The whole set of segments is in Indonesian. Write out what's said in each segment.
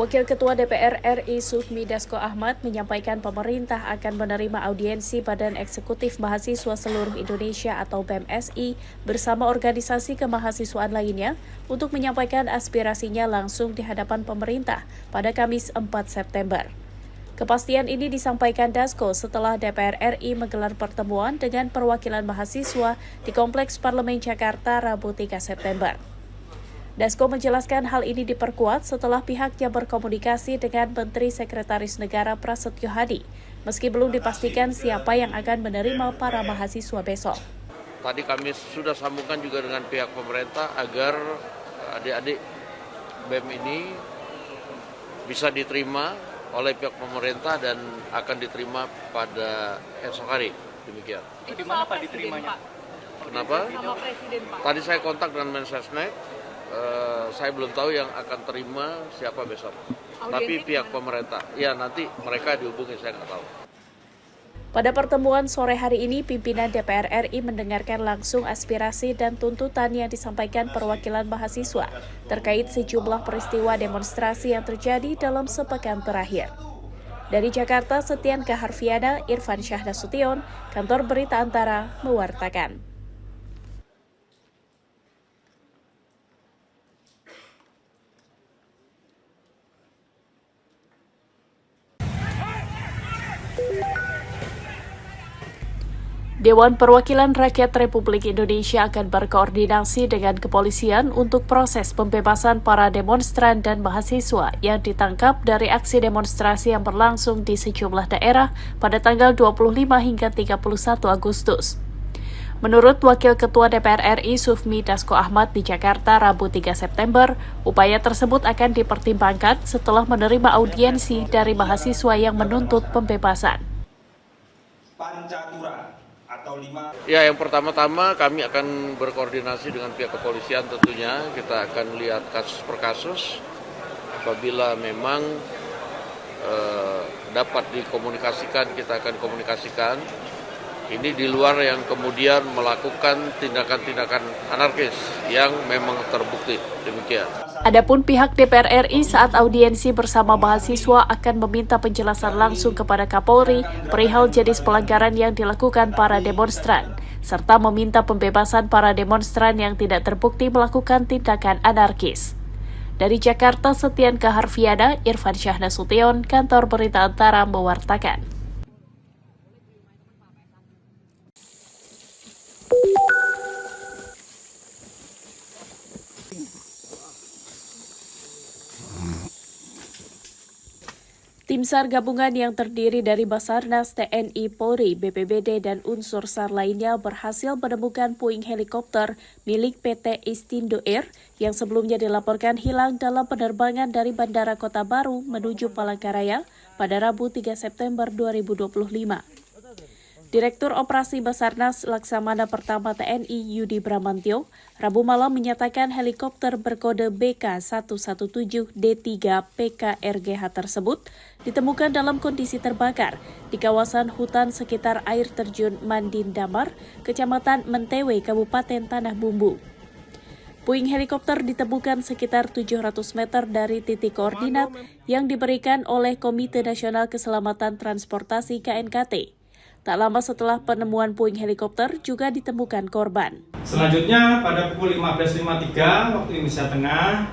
Wakil Ketua DPR RI Sufmi Dasko Ahmad menyampaikan pemerintah akan menerima audiensi Badan Eksekutif Mahasiswa Seluruh Indonesia atau BEMSI bersama organisasi kemahasiswaan lainnya untuk menyampaikan aspirasinya langsung di hadapan pemerintah pada Kamis 4 September. Kepastian ini disampaikan Dasko setelah DPR RI menggelar pertemuan dengan perwakilan mahasiswa di Kompleks Parlemen Jakarta Rabu 3 September. Dasko menjelaskan hal ini diperkuat setelah pihaknya berkomunikasi dengan Menteri Sekretaris Negara Prasetyo Hadi, meski belum dipastikan siapa yang akan menerima para mahasiswa besok. Tadi kami sudah sambungkan juga dengan pihak pemerintah agar adik-adik BEM ini bisa diterima oleh pihak pemerintah dan akan diterima pada esok hari. Demikian. Di mana Pak diterimanya? Kenapa? Sama Presiden, Pak. Tadi saya kontak dengan Mensesnek. Saya belum tahu yang akan terima siapa besok. Tapi pihak pemerintah, ya nanti mereka dihubungi, saya nggak tahu. Pada pertemuan sore hari ini, pimpinan DPR RI mendengarkan langsung aspirasi dan tuntutan yang disampaikan perwakilan mahasiswa terkait sejumlah peristiwa demonstrasi yang terjadi dalam sepekan terakhir. Dari Jakarta, Setianka Harfiana, Irfan Syahnasution, Kantor Berita Antara, mewartakan. Dewan Perwakilan Rakyat Republik Indonesia akan berkoordinasi dengan kepolisian untuk proses pembebasan para demonstran dan mahasiswa yang ditangkap dari aksi demonstrasi yang berlangsung di sejumlah daerah pada tanggal 25 hingga 31 Agustus. Menurut Wakil Ketua DPR RI Sufmi Dasko Ahmad di Jakarta Rabu 3 September, upaya tersebut akan dipertimbangkan setelah menerima audiensi dari mahasiswa yang menuntut pembebasan. Ya, yang pertama-tama kami akan berkoordinasi dengan pihak kepolisian tentunya. Kita akan lihat kasus per kasus. Apabila memang dapat dikomunikasikan, kita akan komunikasikan. Ini di luar yang kemudian melakukan tindakan-tindakan anarkis yang memang terbukti. Demikian. Adapun pihak DPR RI saat audiensi bersama mahasiswa akan meminta penjelasan langsung kepada Kapolri perihal jenis pelanggaran yang dilakukan para demonstran, serta meminta pembebasan para demonstran yang tidak terbukti melakukan tindakan anarkis. Dari Jakarta, Setianka Harfiana, Irfan Syahnasution, Kantor Berita Antara mewartakan. Tim SAR gabungan yang terdiri dari Basarnas, TNI, Polri, BPBD, dan unsur SAR lainnya berhasil menemukan puing helikopter milik PT Istindo Air yang sebelumnya dilaporkan hilang dalam penerbangan dari Bandara Kota Baru menuju Palangkaraya pada Rabu 3 September 2025. Direktur Operasi Basarnas Laksamana Pertama TNI Yudi Bramantyo Rabu malam menyatakan helikopter berkode BK117D3 PKRGH tersebut ditemukan dalam kondisi terbakar di kawasan hutan sekitar air terjun Mandin Damar, Kecamatan Mentewe, Kabupaten Tanah Bumbu. Puing helikopter ditemukan sekitar 700 meter dari titik koordinat yang diberikan oleh Komite Nasional Keselamatan Transportasi KNKT. Tak lama setelah penemuan puing helikopter juga ditemukan korban. Selanjutnya pada pukul 15.53 waktu Indonesia Tengah,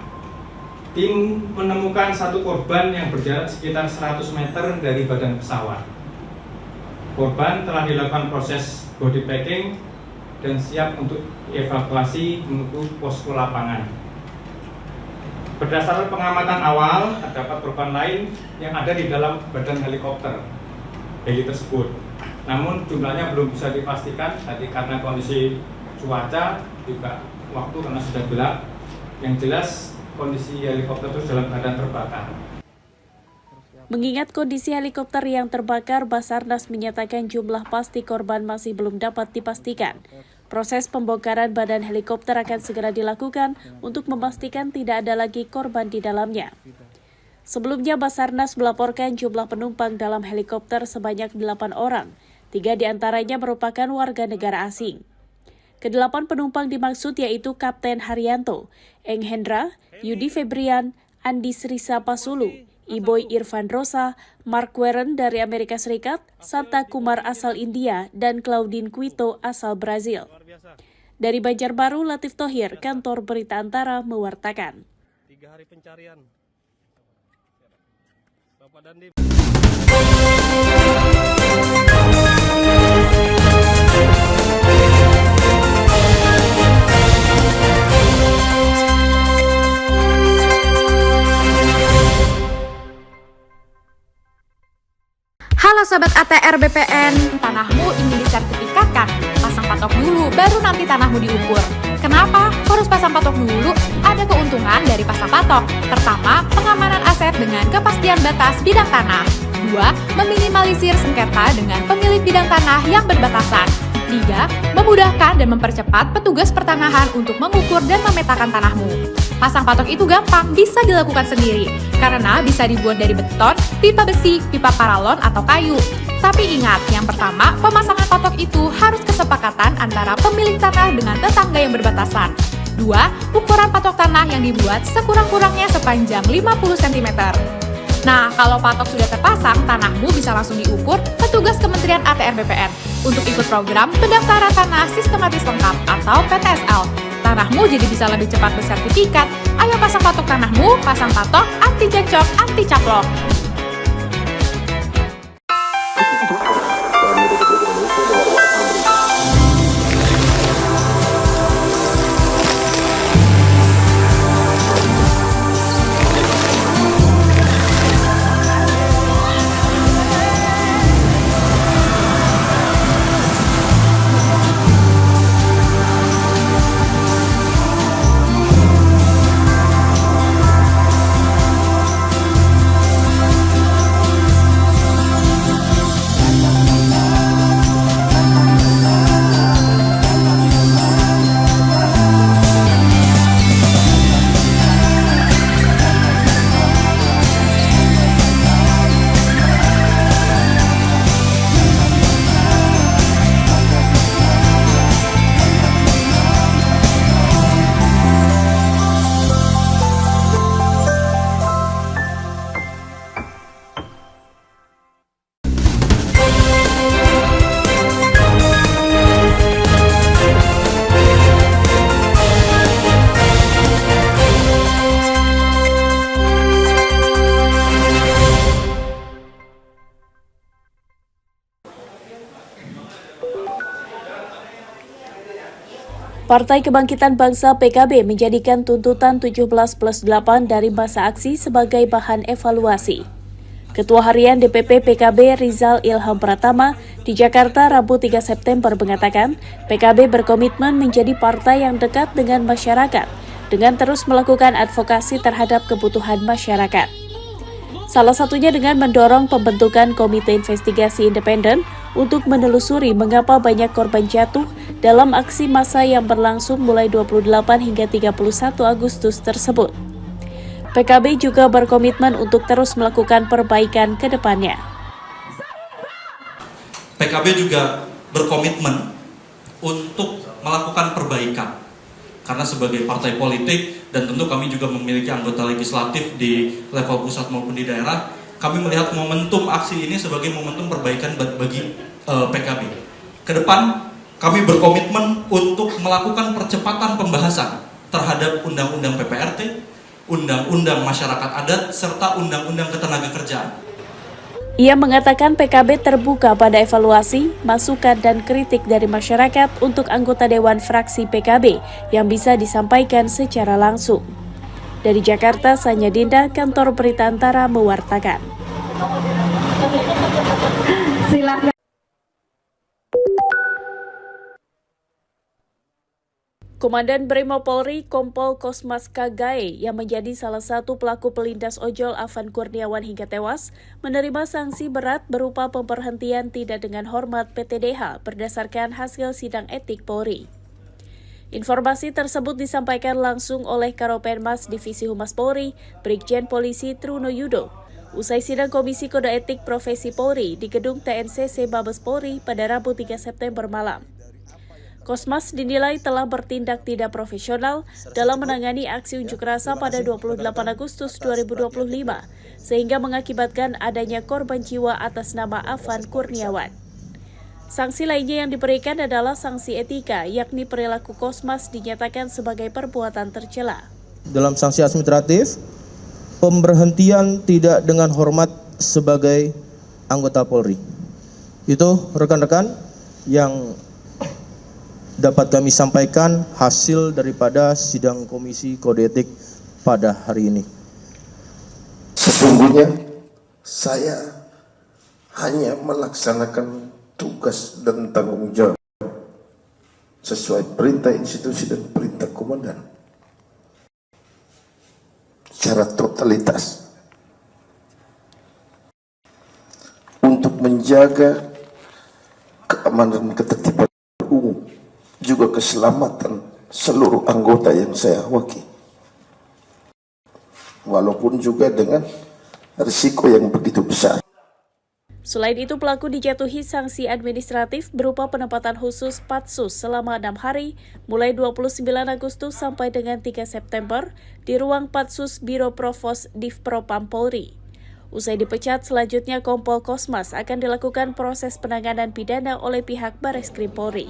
tim menemukan satu korban yang berjarak sekitar 100 meter dari badan pesawat. Korban telah dilakukan proses body packing dan siap untuk dievakuasi menuju posko lapangan. Berdasarkan pengamatan awal, terdapat korban lain yang ada di dalam badan helikopter heli tersebut. Namun jumlahnya belum bisa dipastikan tadi karena kondisi cuaca juga waktu karena sudah gelap. Yang jelas kondisi helikopter itu dalam keadaan terbakar. Mengingat kondisi helikopter yang terbakar, Basarnas menyatakan jumlah pasti korban masih belum dapat dipastikan. Proses pembongkaran badan helikopter akan segera dilakukan untuk memastikan tidak ada lagi korban di dalamnya. Sebelumnya Basarnas melaporkan jumlah penumpang dalam helikopter sebanyak 8 orang. 3 diantaranya merupakan warga negara asing. Kedelapan penumpang dimaksud yaitu Kapten Haryanto, Eng Hendra, Yudi Febrian, Andi Srisa Pasulu, Iboy Irfan Rosa, Mark Warren dari Amerika Serikat, Santa Kumar asal India, dan Claudine Quito asal Brazil. Dari Banjarbaru, Latif Thohir, Kantor Berita Antara mewartakan. 3 hari pencarian. Bapak Dandi. Halo Sobat ATR BPN, tanahmu ingin disertifikatkan? Pasang patok dulu, baru nanti tanahmu diukur. Kenapa harus pasang patok dulu? Ada keuntungan dari pasang patok. Pertama, pengamanan aset dengan kepastian batas bidang tanah. 2. Meminimalisir sengketa dengan pemilik bidang tanah yang berbatasan. 3. Memudahkan dan mempercepat petugas pertanahan untuk mengukur dan memetakan tanahmu. Pasang patok itu gampang, bisa dilakukan sendiri, karena bisa dibuat dari beton, pipa besi, pipa paralon, atau kayu. Tapi ingat, yang pertama, pemasangan patok itu harus kesepakatan antara pemilik tanah dengan tetangga yang berbatasan. 2. Ukuran patok tanah yang dibuat sekurang-kurangnya sepanjang 50 cm. Nah, kalau patok sudah terpasang, tanahmu bisa langsung diukur petugas Kementerian ATR BPN untuk ikut program Pendaftaran Tanah Sistematis Lengkap atau PTSL. Tanahmu jadi bisa lebih cepat bersertifikat. Ayo pasang patok tanahmu, pasang patok, anti cekcok, anti caplok. Partai Kebangkitan Bangsa PKB menjadikan tuntutan 17+8 dari masa aksi sebagai bahan evaluasi. Ketua Harian DPP PKB Rizal Ilham Pratama di Jakarta Rabu 3 September mengatakan PKB berkomitmen menjadi partai yang dekat dengan masyarakat dengan terus melakukan advokasi terhadap kebutuhan masyarakat. Salah satunya dengan mendorong pembentukan komite investigasi independen untuk menelusuri mengapa banyak korban jatuh dalam aksi massa yang berlangsung mulai 28 hingga 31 Agustus tersebut. PKB juga berkomitmen untuk terus melakukan perbaikan ke depannya. PKB juga berkomitmen untuk melakukan perbaikan. Karena sebagai partai politik dan tentu kami juga memiliki anggota legislatif di level pusat maupun di daerah, kami melihat momentum aksi ini sebagai momentum perbaikan bagi PKB. Kedepan kami berkomitmen untuk melakukan percepatan pembahasan terhadap Undang-Undang PPRT, Undang-Undang Masyarakat Adat, serta Undang-Undang Ketenagakerjaan. Ia mengatakan PKB terbuka pada evaluasi, masukan, dan kritik dari masyarakat untuk anggota Dewan Fraksi PKB yang bisa disampaikan secara langsung. Dari Jakarta, Sanya Dinda, Kantor Berita Antara mewartakan. Silakan. Komandan Brimo Polri Kompol Kosmas Kagae yang menjadi salah satu pelaku pelindas ojol Afan Kurniawan hingga tewas menerima sanksi berat berupa pemberhentian tidak dengan hormat PTDH berdasarkan hasil sidang etik Polri. Informasi tersebut disampaikan langsung oleh Karopenmas Divisi Humas Polri, Brigjen Polisi Truno Yudo, usai sidang Komisi Kode Etik Profesi Polri di Gedung TNCC Mabes Polri pada Rabu 3 September malam. Kosmas dinilai telah bertindak tidak profesional dalam menangani aksi unjuk rasa pada 28 Agustus 2025, sehingga mengakibatkan adanya korban jiwa atas nama Afan Kurniawan. Sanksi lainnya yang diberikan adalah sanksi etika, yakni perilaku Kosmas dinyatakan sebagai perbuatan tercela. Dalam sanksi administratif, pemberhentian tidak dengan hormat sebagai anggota Polri. Itu rekan-rekan yang dapat kami sampaikan hasil daripada sidang Komisi Kode Etik pada hari ini. Sesungguhnya saya hanya melaksanakan tugas dan tanggung jawab sesuai perintah institusi dan perintah komandan secara totalitas untuk menjaga keamanan ketertiban umum, juga keselamatan seluruh anggota yang saya wakili, walaupun juga dengan risiko yang begitu besar. Selain itu, pelaku dijatuhi sanksi administratif berupa penempatan khusus Patsus selama 6 hari, mulai 29 Agustus sampai dengan 3 September, di ruang Patsus Biro Provos Divpropam Polri. Usai dipecat, selanjutnya Kompol Kosmas akan dilakukan proses penanganan pidana oleh pihak Bareskrim Polri.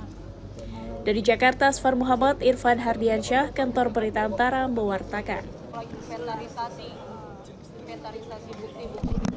Dari Jakarta, Asfar Muhammad, Irfan Hardiansyah, Kantor Berita Antara, mewartakan. Inventarisasi bukti-bukti